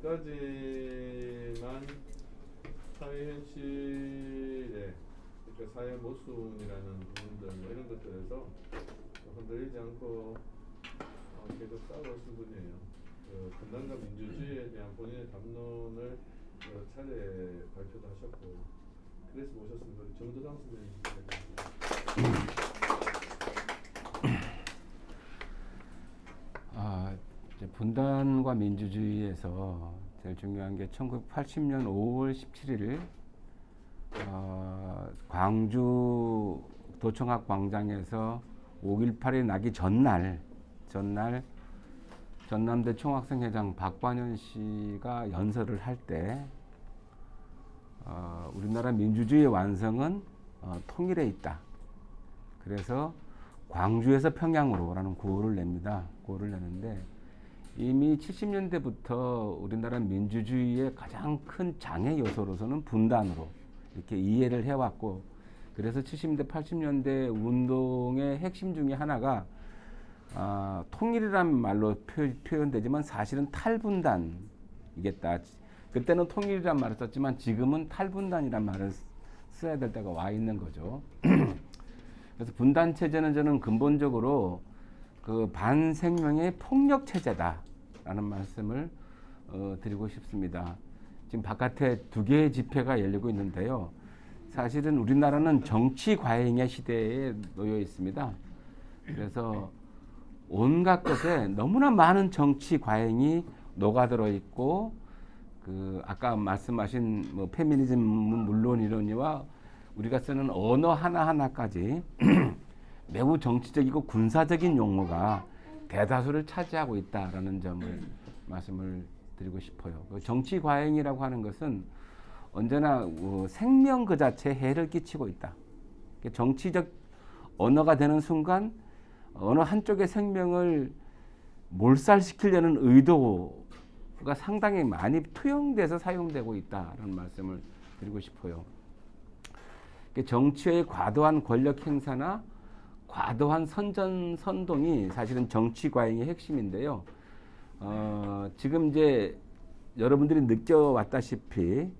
어디까지만 사회 현실에 그러니까 사회 모순이라는 부분들 뭐 이런 것들에서 흔들리지 않고 계속 싸워오신 분이에요. 분단과 민주주의에 대한 본인의 담론을 여러 차례 발표도 하셨고 그래서 모셨습니다. 우리 정도당 선생님. 이제 분단과 민주주의에서 제일 중요한 게 1980년 5월 17일 광주 도청학 광장에서 5.18이 나기 전날 전남대 총학생회장 박관현 씨가 연설을 할 때 우리나라 민주주의의 완성은 통일에 있다. 그래서 광주에서 평양으로라는 구호를 냅니다. 구호를 내는데 이미 70년대부터 우리나라 민주주의의 가장 큰 장애 요소로서는 분단으로 이렇게 이해를 해왔고 그래서 70년대 80년대 운동의 핵심 중에 하나가 통일이라는 말로 표현되지만 사실은 탈분단이겠다. 그때는 통일이란 말을 썼지만 지금은 탈분단이란 말을 써야 될 때가 와 있는 거죠. 그래서 분단 체제는 저는 근본적으로 그 반생명의 폭력 체제다라는 말씀을 드리고 싶습니다. 지금 바깥에 2개의 집회가 열리고 있는데요. 사실은 우리나라는 정치 과잉의 시대에 놓여 있습니다. 그래서 온갖 것에 너무나 많은 정치 과잉이 녹아들어 있고 그 아까 말씀하신 뭐 페미니즘은 물론이러니와 우리가 쓰는 언어 하나하나까지 매우 정치적이고 군사적인 용어가 대다수를 차지하고 있다라는 점을 말씀을 드리고 싶어요. 정치 과잉이라고 하는 것은 언제나 생명 그 자체에 해를 끼치고 있다. 정치적 언어가 되는 순간 어느 한쪽의 생명을 몰살시키려는 의도가 상당히 많이 투영돼서 사용되고 있다는 말씀을 드리고 싶어요. 정치의 과도한 권력 행사나 과도한 선동이 사실은 정치 과잉의 핵심인데요. 지금 이제 여러분들이 느껴왔다시피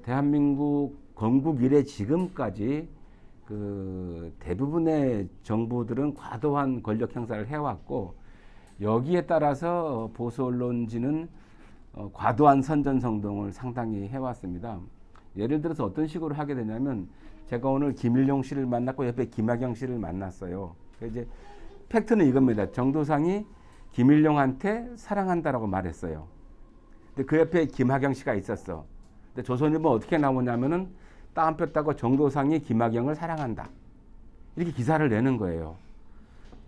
대한민국 건국 이래 지금까지 그 대부분의 정부들은 과도한 권력 행사를 해왔고 여기에 따라서 보수 언론지는 과도한 선전성동을 상당히 해왔습니다. 예를 들어서 어떤 식으로 하게 되냐면 제가 오늘 김일용 씨를 만났고 옆에 김학영 씨를 만났어요. 이제 팩트는 이겁니다. 정도상이 김일용한테 사랑한다라고 말했어요. 근데 그 옆에 김학영 씨가 있었어. 근데 조선일보 어떻게 나오냐면은 따옴표 따고 정도상이 김학영을 사랑한다. 이렇게 기사를 내는 거예요.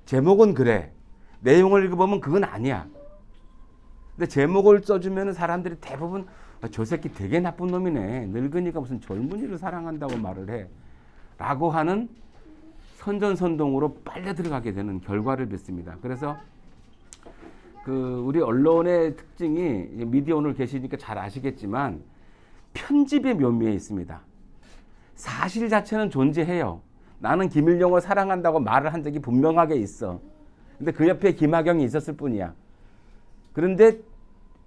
제목은 그래. 내용을 읽어보면 그건 아니야. 근데 제목을 써주면 사람들이 대부분 저 새끼 되게 나쁜 놈이네. 늙으니까 무슨 젊은이를 사랑한다고 말을 해. 라고 하는 선전선동으로 빨려 들어가게 되는 결과를 빚습니다. 그래서 그 우리 언론의 특징이 미디어 오늘 계시니까 잘 아시겠지만 편집의 묘미에 있습니다. 사실 자체는 존재해요. 나는 김일용을 사랑한다고 말을 한 적이 분명하게 있어. 근데 그 옆에 김학영이 있었을 뿐이야. 그런데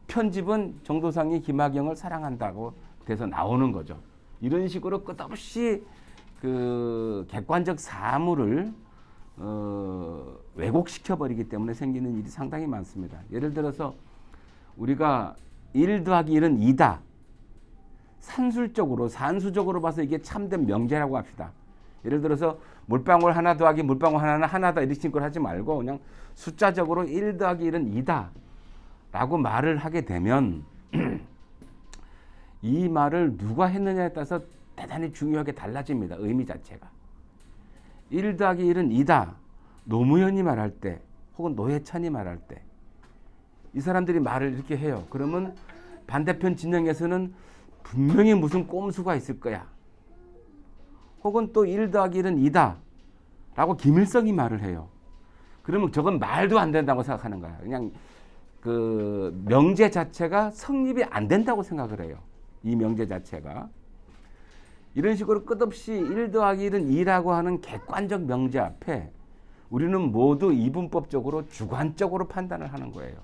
편집은 정도상이 김학영을 사랑한다고 돼서 나오는 거죠. 이런 식으로 끝없이 그 객관적 사물을 왜곡시켜버리기 때문에 생기는 일이 상당히 많습니다. 예를 들어서 우리가 1 더하기 1은 2다. 산수적으로 봐서 이게 참된 명제라고 합시다. 예를 들어서 물방울 하나 더하기 물방울 하나는 하나다 이렇게 식으로 하지 말고 그냥 숫자적으로 1 더하기 1은 2다 라고 말을 하게 되면 이 말을 누가 했느냐에 따라서 대단히 중요하게 달라집니다. 의미 자체가. 1 더하기 1은 2다. 노무현이 말할 때 혹은 노회찬이 말할 때 이 사람들이 말을 이렇게 해요. 그러면 반대편 진영에서는 분명히 무슨 꼼수가 있을 거야. 혹은 또 1 더하기 1은 2다 라고 김일성이 말을 해요. 그러면 저건 말도 안 된다고 생각하는 거야. 그냥 그 명제 자체가 성립이 안 된다고 생각을 해요. 이 명제 자체가. 이런 식으로 끝없이 1 더하기 1은 2라고 하는 객관적 명제 앞에 우리는 모두 이분법적으로 주관적으로 판단을 하는 거예요.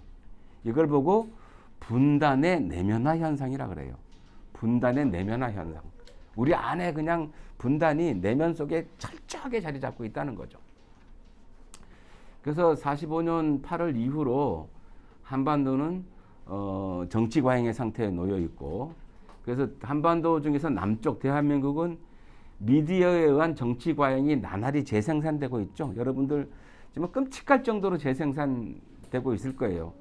이걸 보고 분단의 내면화 현상이라 그래요. 분단의 내면화 현상. 우리 안에 그냥 분단이 내면 속에 철저하게 자리 잡고 있다는 거죠. 그래서 45년 8월 이후로 한반도는 정치 과잉의 상태에 놓여 있고, 그래서 한반도 중에서 남쪽 대한민국은 미디어에 의한 정치 과잉이 나날이 재생산되고 있죠. 여러분들 정말 끔찍할 정도로 재생산되고 있을 거예요.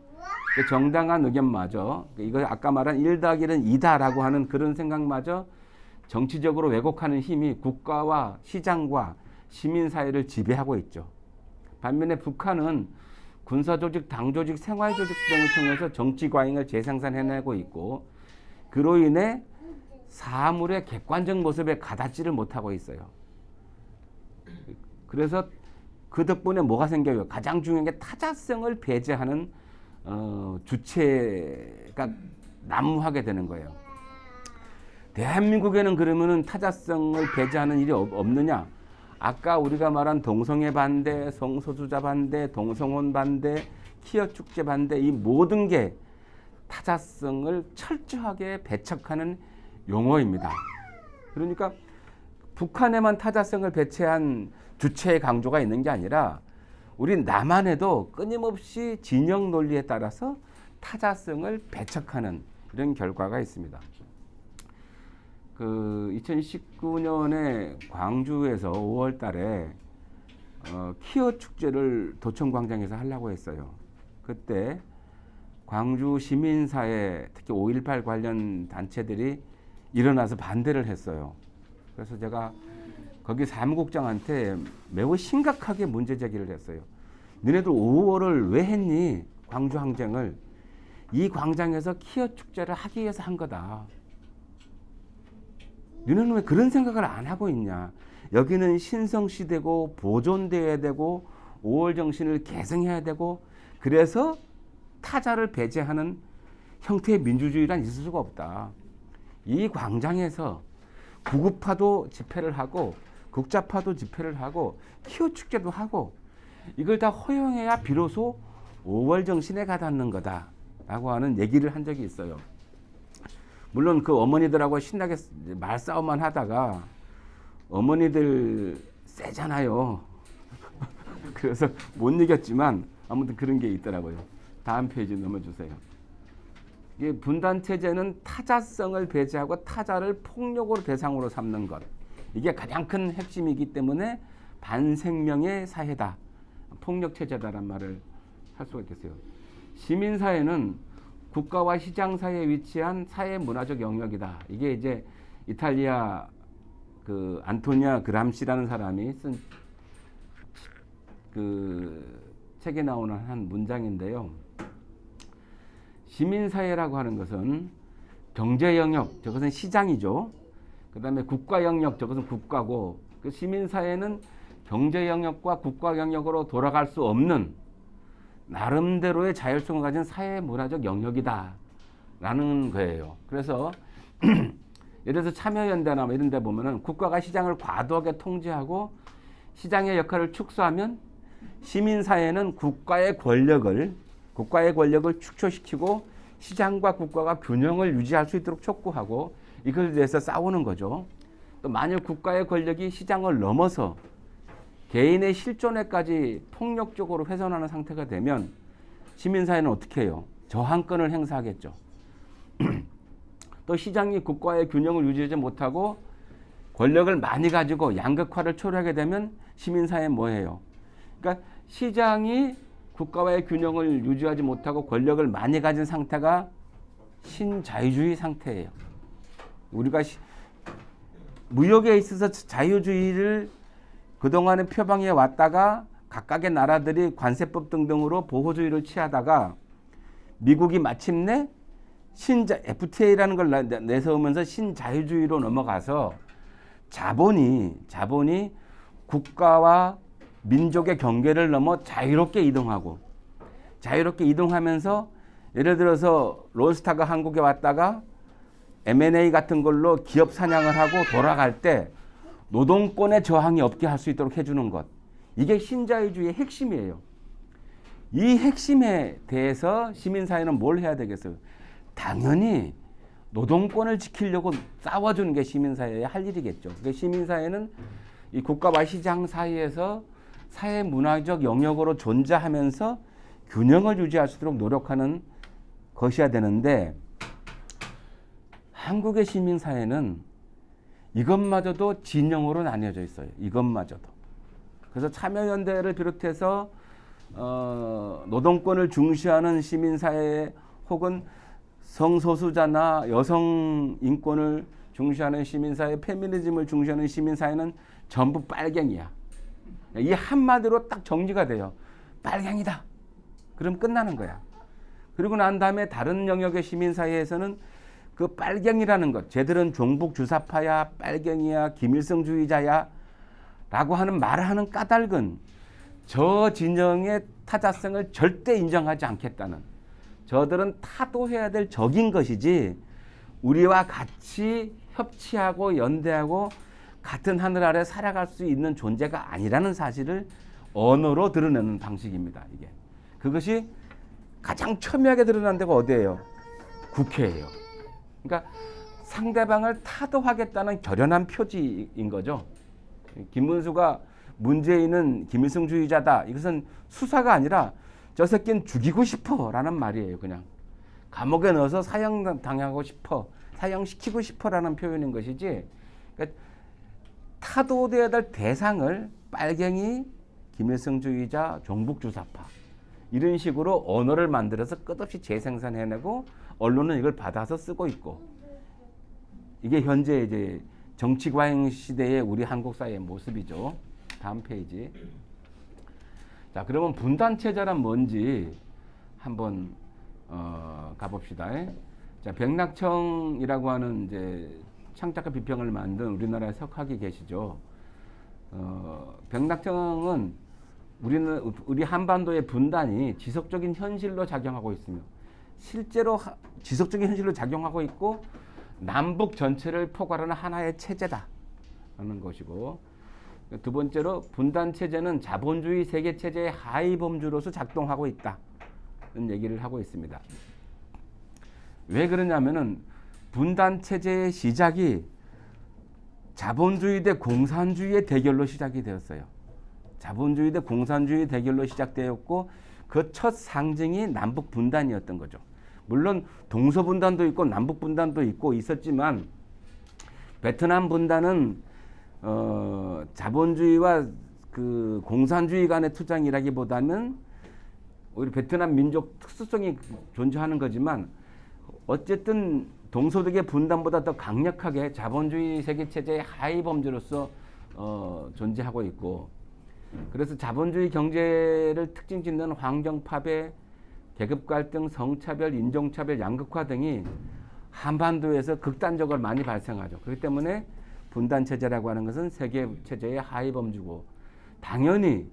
정당한 의견마저, 이거 아까 말한 1+1은 2다라고 하는 그런 생각마저 정치적으로 왜곡하는 힘이 국가와 시장과 시민사회를 지배하고 있죠. 반면에 북한은 군사조직, 당조직, 생활조직 등을 통해서 정치 과잉을 재생산해내고 있고, 그로 인해 사물의 객관적 모습에 가닿지를 못하고 있어요. 그래서 그 덕분에 뭐가 생겨요? 가장 중요한 게 타자성을 배제하는 주체가 난무하게 되는 거예요. 대한민국에는 그러면은 타자성을 배제하는 일이 없느냐? 아까 우리가 말한 동성애 반대, 성소수자 반대, 동성혼 반대, 키어 축제 반대, 이 모든 게 타자성을 철저하게 배척하는 용어입니다. 그러니까 북한에만 타자성을 배제한 주체의 강조가 있는 게 아니라 우리 남한에도 끊임없이 진영 논리에 따라서 타자성을 배척하는 이런 결과가 있습니다. 2019년에 광주에서 5월 달에 키어 축제를 도청광장에서 하려고 했어요. 그때 광주 시민사회, 특히 5.18 관련 단체들이 일어나서 반대를 했어요. 그래서 제가 거기 사무국장한테 매우 심각하게 문제 제기를 했어요. 너네들 5월을 왜 했니? 광주 항쟁을. 이 광장에서 키어 축제를 하기 위해서 한 거다. 너네는 왜 그런 생각을 안 하고 있냐? 여기는 신성시되고 보존되어야 되고 5월 정신을 계승해야 되고, 그래서 타자를 배제하는 형태의 민주주의란 있을 수가 없다. 이 광장에서 구구파도 집회를 하고 국자파도 집회를 하고 키어 축제도 하고 이걸 다 허용해야 비로소 5월 정신에 가닿는 거다라고 하는 얘기를 한 적이 있어요. 물론 그 어머니들하고 신나게 말싸움만 하다가, 어머니들 세잖아요. 그래서 못 이겼지만 아무튼 그런 게 있더라고요. 다음 페이지 넘어주세요. 이게 분단체제는 타자성을 배제하고 타자를 폭력으로 대상으로 삼는 것. 이게 가장 큰 핵심이기 때문에 반생명의 사회다, 폭력체제다란 말을 할 수가 있겠어요. 시민사회는 국가와 시장 사이에 위치한 사회 문화적 영역이다. 이게 이제 이탈리아 그 안토니아 그람시라는 사람이 쓴 그 책에 나오는 한 문장인데요. 시민사회라고 하는 것은 경제 영역, 저것은 시장이죠. 그 다음에 국가 영역, 저것은 국가고, 그 시민사회는 경제 영역과 국가 영역으로 돌아갈 수 없는 나름대로의 자율성을 가진 사회 문화적 영역이다 라는 거예요. 그래서 예를 들어서 참여연대나 뭐 이런 데 보면은 국가가 시장을 과도하게 통제하고 시장의 역할을 축소하면 시민사회는 국가의 권력을 축소시키고 시장과 국가가 균형을 유지할 수 있도록 촉구하고 이걸 위해서 싸우는 거죠. 또 만일 국가의 권력이 시장을 넘어서 개인의 실존에까지 폭력적으로 훼손하는 상태가 되면 시민사회는 어떻게 해요? 저항권을 행사하겠죠. 또 시장이 국가의 균형을 유지하지 못하고 권력을 많이 가지고 양극화를 초래하게 되면 시민사회는 뭐예요? 그러니까 시장이 국가와의 균형을 유지하지 못하고 권력을 많이 가진 상태가 신자유주의 상태예요. 우리가 무역에 있어서 자유주의를 그동안에 표방해 왔다가 각각의 나라들이 관세법 등등으로 보호주의를 취하다가 미국이 마침내 FTA라는 걸 내세우면서 신자유주의로 넘어가서 자본이 국가와 민족의 경계를 넘어 자유롭게 이동하면서 예를 들어서 론스타가 한국에 왔다가 M&A 같은 걸로 기업 사냥을 하고 돌아갈 때 노동권의 저항이 없게 할 수 있도록 해주는 것. 이게 신자유주의의 핵심이에요. 이 핵심에 대해서 시민사회는 뭘 해야 되겠어요? 당연히 노동권을 지키려고 싸워주는 게 시민사회의 할 일이겠죠. 그러니까 시민사회는 이 국가와 시장 사이에서 사회 문화적 영역으로 존재하면서 균형을 유지할 수 있도록 노력하는 것이어야 되는데 한국의 시민사회는 이것마저도 진영으로 나뉘어져 있어요. 이것마저도. 그래서 참여연대를 비롯해서 노동권을 중시하는 시민사회 혹은 성소수자나 여성 인권을 중시하는 시민사회, 페미니즘을 중시하는 시민사회는 전부 빨갱이야. 이 한마디로 딱 정리가 돼요. 빨갱이다. 그럼 끝나는 거야. 그리고 난 다음에 다른 영역의 시민사회에서는 그 빨갱이라는 것, 쟤들은 종북주사파야, 빨갱이야, 김일성주의자야 라고 하는 말하는 까닭은 저 진영의 타자성을 절대 인정하지 않겠다는, 저들은 타도해야 될 적인 것이지 우리와 같이 협치하고 연대하고 같은 하늘 아래 살아갈 수 있는 존재가 아니라는 사실을 언어로 드러내는 방식입니다. 이게 그것이 가장 첨예하게 드러난 데가 어디예요? 국회예요. 그러니까 상대방을 타도하겠다는 결연한 표지인 거죠. 김문수가 문재인은 김일성주의자다. 이것은 수사가 아니라 저 새끼는 죽이고 싶어라는 말이에요. 그냥 감옥에 넣어서 사형당하고 싶어, 사형시키고 싶어라는 표현인 것이지. 그러니까 타도돼야 될 대상을 빨갱이, 김일성주의자, 종북주사파 이런 식으로 언어를 만들어서 끝없이 재생산해내고 언론은 이걸 받아서 쓰고 있고, 이게 현재 이제 정치과잉 시대의 우리 한국 사회의 모습이죠. 다음 페이지. 자, 그러면 분단체제란 뭔지 한번 가봅시다. 자, 백낙청이라고 하는 이제 창작과 비평을 만든 우리나라의 석학이 계시죠. 백낙청은 우리 한반도의 분단이 지속적인 현실로 작용하고 있으며 실제로 지속적인 현실로 작용하고 있고 남북 전체를 포괄하는 하나의 체제다라는 것이고, 두 번째로 분단 체제는 자본주의 세계 체제의 하위 범주로서 작동하고 있다는 얘기를 하고 있습니다. 왜 그러냐면은 분단 체제의 시작이 자본주의 대 공산주의의 대결로 시작이 되었어요. 자본주의 대 공산주의 대결로 시작되었고 그 첫 상징이 남북 분단이었던 거죠. 물론 동서분단도 있고 남북분단도 있고 있었지만 베트남 분단은 자본주의와 그 공산주의 간의 투쟁이라기보다는 오히려 베트남 민족 특수성이 존재하는 거지만 어쨌든 동서독의 분단보다 더 강력하게 자본주의 세계체제의 하위 범주로서 존재하고 있고, 그래서 자본주의 경제를 특징 짓는 환경 파괴, 계급 갈등, 성차별, 인종차별, 양극화 등이 한반도에서 극단적으로 많이 발생하죠. 그렇기 때문에 분단체제라고 하는 것은 세계체제의 하위 범주고, 당연히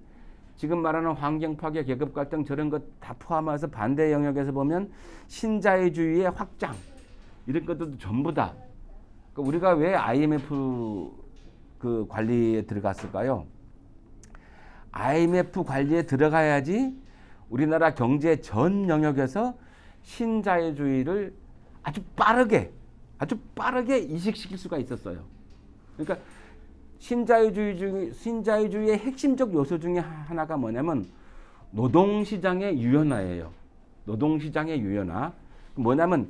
지금 말하는 환경 파괴, 계급 갈등 저런 것 다 포함해서 반대 영역에서 보면 신자유주의의 확장 이런 것들도 전부 다. 그러니까 우리가 왜 IMF 그 관리에 들어갔을까요? IMF 관리에 들어가야지 우리나라 경제 전 영역에서 신자유주의를 아주 빠르게 이식시킬 수가 있었어요. 그러니까 신자유주의의 핵심적 요소 중에 하나가 뭐냐면 노동시장의 유연화예요. 노동시장의 유연화. 뭐냐면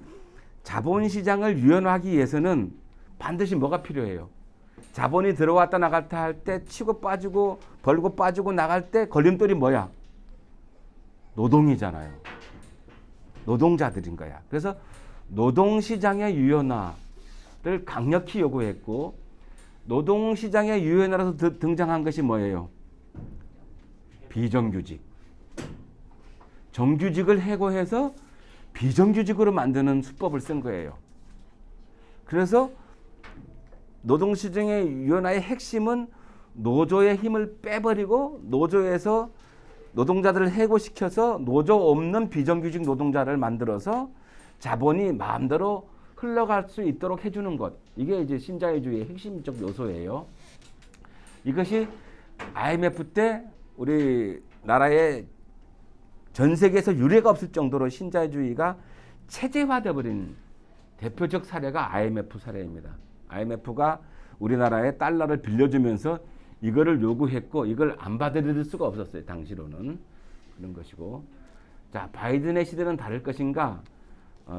자본시장을 유연화하기 위해서는 반드시 뭐가 필요해요? 자본이 들어왔다 나갔다 할 때 치고 빠지고 벌고 빠지고 나갈 때 걸림돌이 뭐야? 노동이잖아요. 노동자들인 거야. 그래서 노동시장의 유연화를 강력히 요구했고, 노동시장의 유연화라서 등장한 것이 뭐예요? 비정규직. 정규직을 해고해서 비정규직으로 만드는 수법을 쓴 거예요. 그래서 노동시장의 유연화의 핵심은 노조의 힘을 빼버리고 노조에서 노동자들을 해고시켜서 노조 없는 비정규직 노동자를 만들어서 자본이 마음대로 흘러갈 수 있도록 해주는 것. 이게 이제 신자유주의의 핵심적 요소예요. 이것이 IMF 때 우리 나라에 전 세계에서 유례가 없을 정도로 신자유주의가 체제화돼 버린 대표적 사례가 IMF 사례입니다. IMF가 우리나라에 달러를 빌려주면서 이거를 요구했고 이걸 안 받아들일 수가 없었어요. 당시로는 그런 것이고, 자 바이든의 시대는 다를 것인가?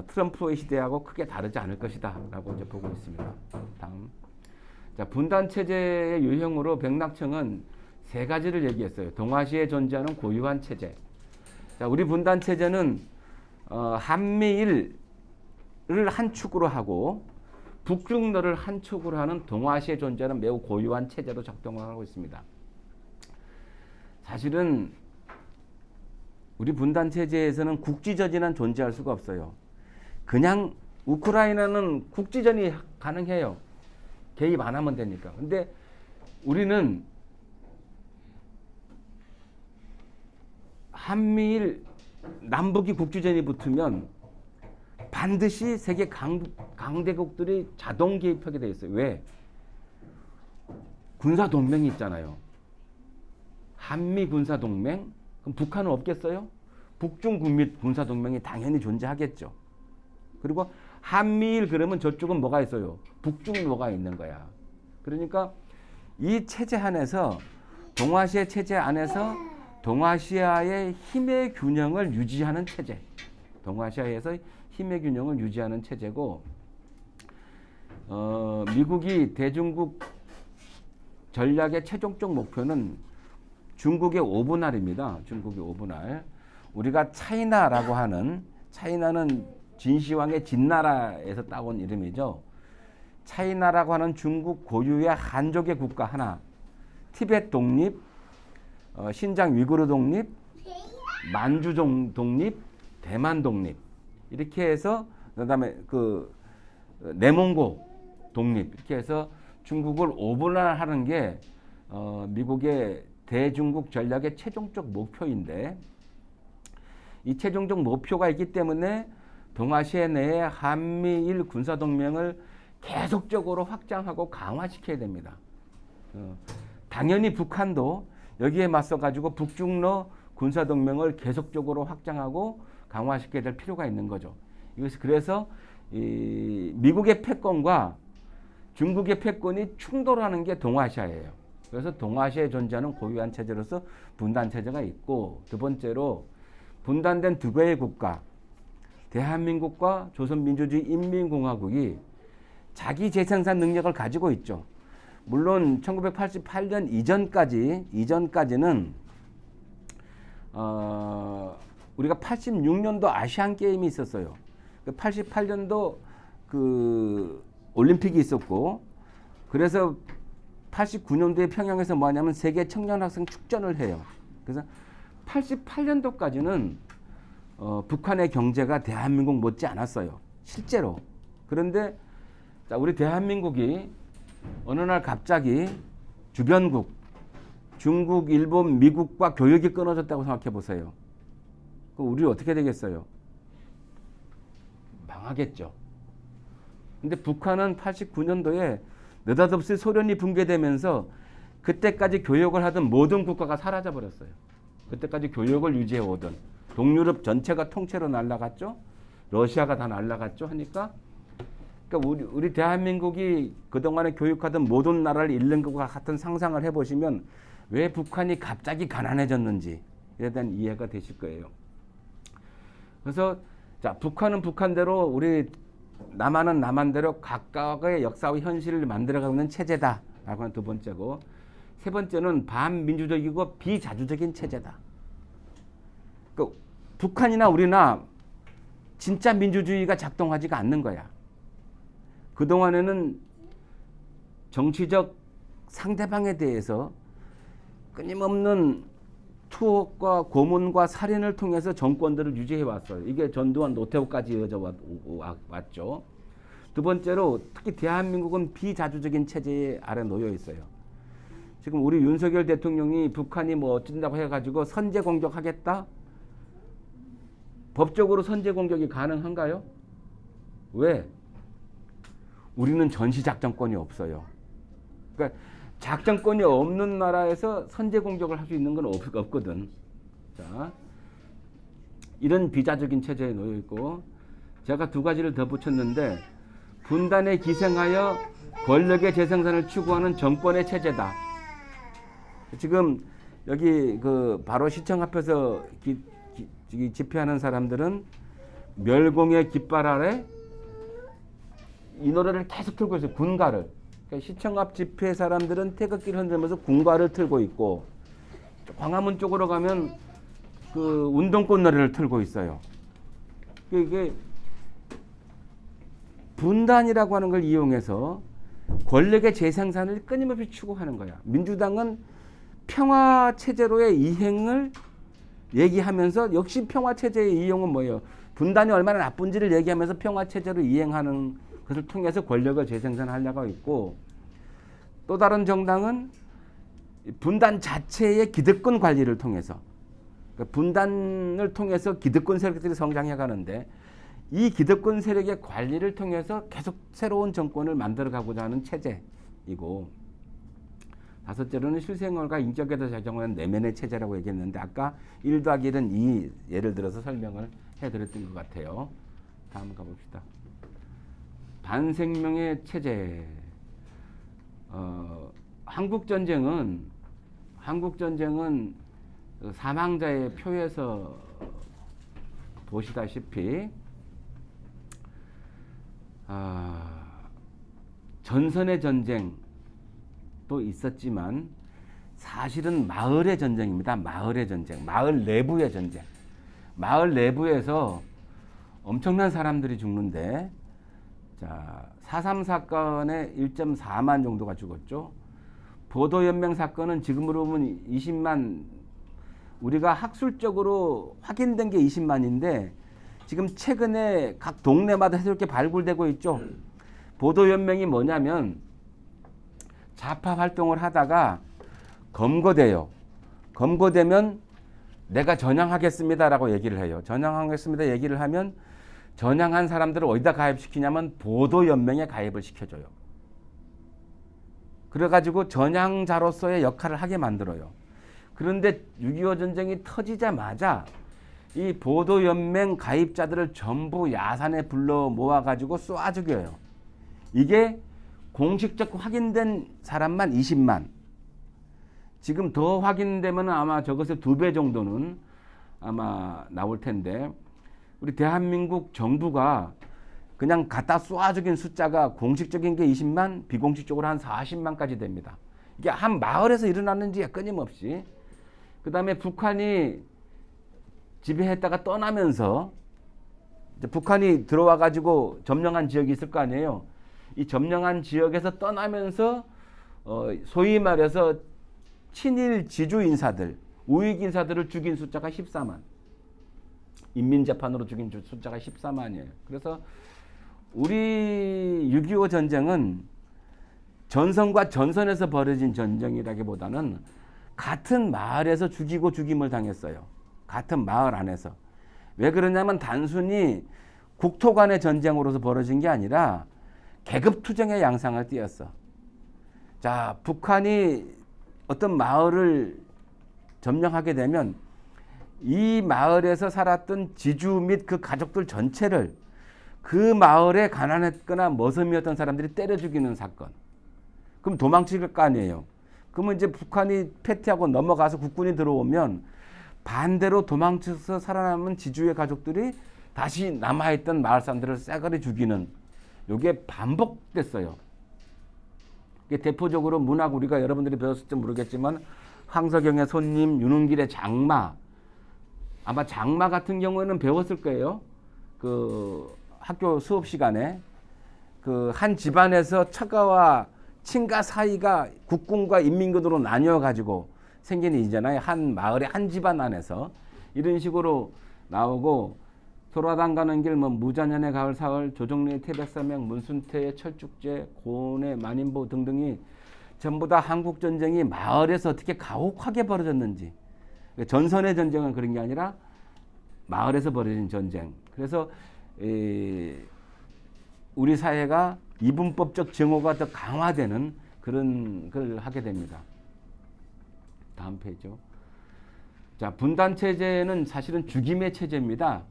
트럼프의 시대하고 크게 다르지 않을 것이다라고 이제 보고 있습니다. 다음, 자 분단 체제의 유형으로 백낙청은 세 가지를 얘기했어요. 동아시아에 존재하는 고유한 체제. 자 우리 분단 체제는 한미일을 한 축으로 하고 북중러를 한 축으로 하는 동아시아에 존재하는 매우 고유한 체제로 작동을 하고 있습니다. 사실은 우리 분단 체제에서는 국지전이란 존재할 수가 없어요. 그냥 우크라이나는 국지전이 가능해요. 개입 안 하면 되니까. 근데 우리는 한미일 남북이 국지전이 붙으면 반드시 세계 강대국들이 자동 개입하게 돼 있어요. 왜? 군사 동맹이 있잖아요. 한미 군사 동맹. 그럼 북한은 없겠어요? 북중 군미 군사 동맹이 당연히 존재하겠죠. 그리고 한미일 그러면 저쪽은 뭐가 있어요? 북중로가 있는 거야. 그러니까 이 체제 안에서 동아시아 체제 안에서 동아시아의 힘의 균형을 유지하는 체제. 동아시아에서 힘의 균형을 유지하는 체제고, 미국이 대중국 전략의 최종적 목표는 중국의 5분할입니다. 중국의 5분할. 우리가 차이나라고 하는, 차이나는 진시황의 진나라에서 따온 이름이죠. 차이나라고 하는 중국 고유의 한족의 국가 하나, 티베트 독립, 신장 위구르 독립, 만주 독립, 대만 독립, 이렇게 해서 그다음에 그 내몽고 독립, 이렇게 해서 중국을 5분할하는 게 미국의 대중국 전략의 최종적 목표인데, 이 최종적 목표가 있기 때문에 동아시아 내에 한미일 군사동맹을 계속적으로 확장하고 강화시켜야 됩니다. 당연히 북한도 여기에 맞서 가지고 북중러 군사동맹을 계속적으로 확장하고 강화시켜야 될 필요가 있는 거죠. 이것이 그래서 이 미국의 패권과 중국의 패권이 충돌하는 게 동아시아예요. 그래서 동아시아에 존재하는 고유한 체제로서 분단 체제가 있고, 두 번째로 분단된 두 개의 국가, 대한민국과 조선민주주의 인민공화국이 자기 재생산 능력을 가지고 있죠. 물론 1988년 이전까지는 우리가 86년도 아시안 게임이 있었어요. 88년도 그 올림픽이 있었고, 그래서 89년도에 평양에서 뭐 하냐면 세계 청년 학생 축전을 해요. 그래서 88년도까지는 북한의 경제가 대한민국 못지 않았어요. 실제로. 그런데 자, 우리 대한민국이 어느 날 갑자기 주변국, 중국, 일본, 미국과 교역이 끊어졌다고 생각해 보세요. 그럼 우리 어떻게 되겠어요? 망하겠죠. 근데 북한은 89년도에 느닷없이 소련이 붕괴되면서 그때까지 교역을 하던 모든 국가가 사라져 버렸어요. 그때까지 교역을 유지해 오던 동유럽 전체가 통째로 날아갔죠. 러시아가 다 날아갔죠. 하니까 그러니까 우리 대한민국이 그동안에 교육하던 모든 나라를 잃는 것과 같은 상상을 해보시면 왜 북한이 갑자기 가난해졌는지 에 대한 이해가 되실 거예요. 그래서 자, 북한은 북한대로, 우리 남한은 남한대로 각각의 역사와 현실을 만들어가고 있는 체제다라고 하는 두 번째고, 세 번째는 반민주적이고 비자주적인 체제다. 그러니까 북한이나 우리나 진짜 민주주의가 작동하지가 않는 거야. 그동안에는 정치적 상대방에 대해서 끊임없는 투옥과 고문과 살인을 통해서 정권들을 유지해 왔어요. 이게 전두환 노태우까지 이어져 왔죠. 두 번째로 특히 대한민국은 비자주적인 체제 아래 놓여 있어요. 지금 우리 윤석열 대통령이 북한이 뭐 어쩐다고 해가지고 선제 공격하겠다? 법적으로 선제 공격이 가능한가요? 왜? 우리는 전시작전권이 없어요. 그러니까 작전권이 없는 나라에서 선제 공격을 할 수 있는 건 없거든. 자, 이런 비자적인 체제에 놓여 있고, 제가 두 가지를 더 붙였는데 분단에 기생하여 권력의 재생산을 추구하는 정권의 체제다. 지금 여기 그 바로 시청 앞에서 집회하는 사람들은 멸공의 깃발 아래 이 노래를 계속 틀고 있어요. 군가를. 그러니까 시청 앞 집회 사람들은 태극기를 흔들면서 군가를 틀고 있고 광화문 쪽으로 가면 그 운동권 노래를 틀고 있어요. 이게 분단이라고 하는 걸 이용해서 권력의 재생산을 끊임없이 추구하는 거야. 민주당은 평화 체제로의 이행을 얘기하면서 역시 평화 체제의 이용은 뭐예요? 분단이 얼마나 나쁜지를 얘기하면서 평화 체제로 이행하는 것을 통해서 권력을 재생산하려고 있고, 또 다른 정당은 분단 자체의 기득권 관리를 통해서, 그러니까 분단을 통해서 기득권 세력들이 성장해 가는데 이 기득권 세력의 관리를 통해서 계속 새로운 정권을 만들어 가고자 하는 체제이고, 다섯째로는 실생활과 인격에도 적용하는 내면의 체제라고 얘기했는데 아까 1 더하기 1은 2 예를 들어서 설명을 해드렸던 것 같아요. 다음 가봅시다. 반생명의 체제. 한국전쟁은 사망자의 표에서 보시다시피 전선의 전쟁도 있었지만 사실은 마을의 전쟁입니다. 마을의 전쟁, 마을 내부의 전쟁. 마을 내부에서 엄청난 사람들이 죽는데, 자, 4.3 사건에 1.4만 정도가 죽었죠. 보도연맹 사건은 지금으로 보면 20만, 우리가 학술적으로 확인된 게 20만인데 지금 최근에 각 동네마다 새롭게 발굴되고 있죠. 보도연맹이 뭐냐면 좌파 활동을 하다가 검거돼요. 검거되면 내가 전향하겠습니다라고 얘기를 해요. 전향하겠습니다 얘기를 하면 전향한 사람들을 어디다 가입시키냐면 보도연맹에 가입을 시켜줘요. 그래가지고 전향자로서의 역할을 하게 만들어요. 그런데 6.25 전쟁이 터지자마자 이 보도연맹 가입자들을 전부 야산에 불러 모아가지고 쏴 죽여요. 이게 공식적 확인된 사람만 20만. 지금 더 확인되면 아마 저것의 2배 정도는 아마 나올 텐데, 우리 대한민국 정부가 그냥 갖다 쏴 죽인 숫자가 공식적인 게 20만, 비공식적으로 한 40만까지 됩니다. 이게 한 마을에서 일어났는지 끊임없이. 그 다음에 북한이 지배했다가 떠나면서 이제 북한이 들어와 가지고 점령한 지역이 있을 거 아니에요. 이 점령한 지역에서 떠나면서 소위 말해서 친일 지주 인사들, 우익 인사들을 죽인 숫자가 14만. 인민재판으로 죽인 숫자가 14만이에요. 그래서 우리 6.25 전쟁은 전선과 전선에서 벌어진 전쟁이라기보다는 같은 마을에서 죽이고 죽임을 당했어요. 같은 마을 안에서. 왜 그러냐면 단순히 국토 간의 전쟁으로서 벌어진 게 아니라 계급투쟁의 양상을 띄었어. 자, 북한이 어떤 마을을 점령하게 되면 이 마을에서 살았던 지주 및 그 가족들 전체를 그 마을에 가난했거나 머슴이었던 사람들이 때려 죽이는 사건. 그럼 도망칠 거 아니에요. 그러면 이제 북한이 패퇴하고 넘어가서 국군이 들어오면 반대로 도망쳐서 살아남은 지주의 가족들이 다시 남아있던 마을 사람들을 쎄가리 죽이는, 이게 반복됐어요. 이게 대표적으로 문학, 우리가 여러분들이 배웠을지 모르겠지만 황석영의 손님, 윤은길의 장마. 아마 장마 같은 경우에는 배웠을 거예요. 그 학교 수업 시간에 그 한 집안에서 처가와 친가 사이가 국군과 인민군으로 나뉘어 가지고 생긴 일이잖아요. 한 마을의 한 집안 안에서 이런 식으로 나오고, 소라당 가는 길, 뭐 무자년의 가을 사흘, 조정래의 태백산맥, 문순태의 철쭉제, 고운의 만인보 등등이 전부 다 한국 전쟁이 마을에서 어떻게 가혹하게 벌어졌는지. 전선의 전쟁은 그런 게 아니라 마을에서 벌어진 전쟁. 그래서 우리 사회가 이분법적 증오가 더 강화되는 그런 걸 하게 됩니다. 다음 페이지요. 자, 분단 체제는 사실은 죽임의 체제입니다.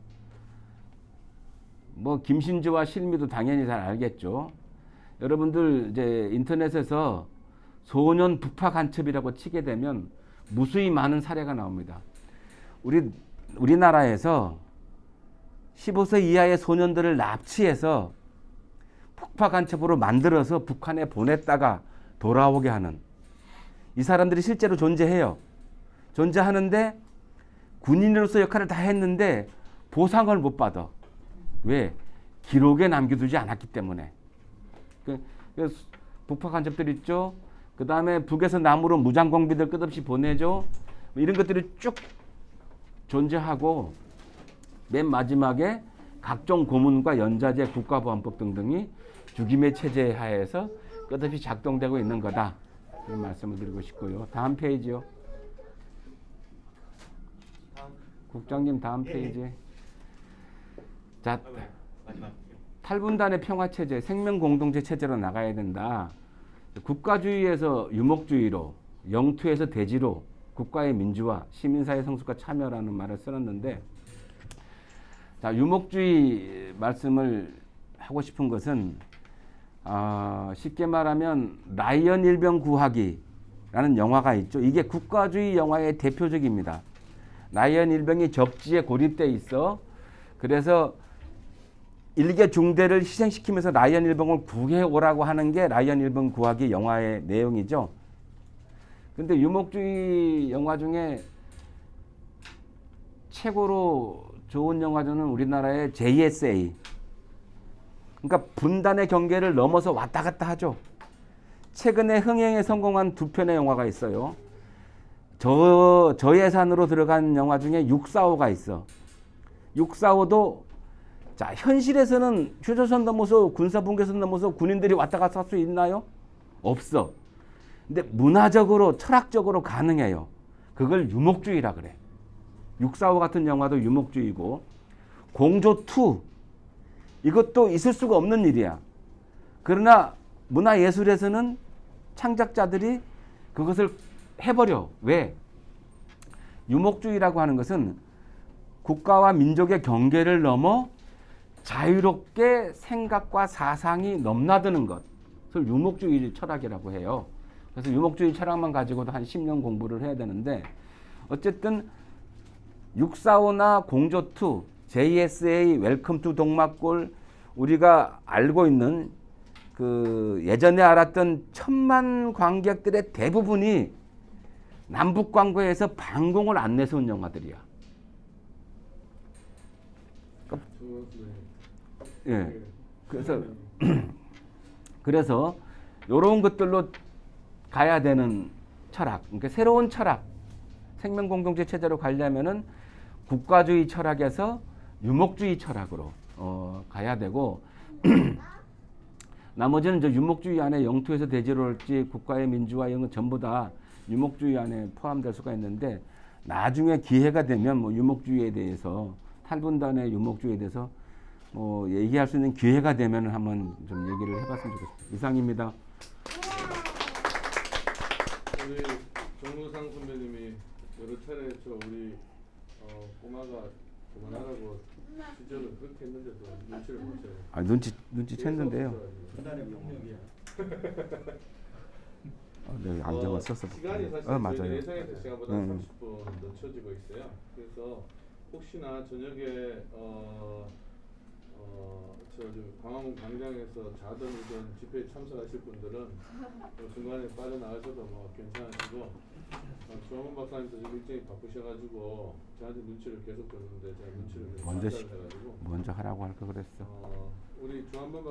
뭐 김신주와 실미도 당연히 잘 알겠죠. 여러분들 이제 인터넷에서 소년 북파 간첩이라고 치게 되면 무수히 많은 사례가 나옵니다. 우리나라에서 15세 이하의 소년들을 납치해서 북파 간첩으로 만들어서 북한에 보냈다가 돌아오게 하는 이 사람들이 실제로 존재해요. 존재하는데 군인으로서 역할을 다 했는데 보상을 못 받아. 왜? 기록에 남겨두지 않았기 때문에. 그 북파 간첩들 있죠. 그 다음에 북에서 남으로 무장공비들 끝없이 보내죠. 이런 것들이 쭉 존재하고 맨 마지막에 각종 고문과 연좌제, 국가보안법 등등이 죽임의 체제 하에서 끝없이 작동되고 있는 거다. 이런 말씀을 드리고 싶고요. 다음 페이지요. 국장님 다음 페이지. 자, 탈분단의 평화체제, 생명공동체 체제로 나가야 된다. 국가주의에서 유목주의로, 영토에서 대지로 국가의 민주화, 시민사회 성숙과 참여라는 말을 써놨는데, 자, 유목주의 말씀을 하고 싶은 것은 쉽게 말하면 라이언 일병 구하기라는 영화가 있죠. 이게 국가주의 영화의 대표적입니다. 라이언 일병이 적지에 고립돼 있어. 그래서 일개 중대를 희생시키면서 라이언 일병을 구해오라고 하는 게 라이언 일병 구하기 영화의 내용이죠. 근데 유목주의 영화 중에 최고로 좋은 영화는 우리나라의 JSA. 그러니까 분단의 경계를 넘어서 왔다 갔다 하죠. 최근에 흥행에 성공한 두 편의 영화가 있어요. 저예산으로 들어간 영화 중에 645가 있어. 645도 자, 현실에서는 휴전선 넘어서 군사분계선 넘어서 군인들이 왔다 갔다 할 수 있나요? 없어. 근데 문화적으로 철학적으로 가능해요. 그걸 유목주의라 그래. 645 같은 영화도 유목주의고, 공조2 이것도 있을 수가 없는 일이야. 그러나 문화예술에서는 창작자들이 그것을 해버려. 왜? 유목주의라고 하는 것은 국가와 민족의 경계를 넘어 자유롭게 생각과 사상이 넘나드는 것. 그걸 유목주의 철학이라고 해요. 그래서 유목주의 철학만 가지고도 한 10년 공부를 해야 되는데, 어쨌든 645나 공조2, JSA, 웰컴 투 동막골, 우리가 알고 있는 그 예전에 알았던 천만 관객들의 대부분이 남북 관계에서 방공을 안 내세운 영화들이야. 예. 그래서 이런 것들로 가야 되는 철학, 그러니까 새로운 철학, 생명공동체 체제로 가려면은 국가주의 철학에서 유목주의 철학으로 가야 되고, 나머지는 저 유목주의 안에 영토에서 대지로 할지 국가의 민주화 이런 건 전부 다 유목주의 안에 포함될 수가 있는데, 나중에 기회가 되면 뭐 유목주의에 대해서, 탈분단의 유목주의에 대해서 뭐 얘기할 수 있는 기회가 되면 한번 좀 얘기를 해봤으면 좋겠습니다. 이상입니다. 우리 정우상 선배님이 여러 차례 우리 꼬마가 그만하라고 지적을 그렇게 했는데도 눈치를 못 채요. 아, 눈치 챘는데요. 분단의 폭력이야. 네, 안경을 썼어. 시간이 사실 맞아요. 예상했던 시간보다 30분 늦춰지고 있어요. 그래서 혹시나 저녁에 광화문 광장에서 자던이던 집회에 참석하실 분들은 중간에 빠져나가셔도 뭐 괜찮으시고, 조원문 박사님도 지금 일정이 바쁘셔가지고 저한테 눈치를 계속 줬는데 제가 눈치를 계속 먼저 해가지고 먼저 하라고 할 거 그랬어. 우리 조한번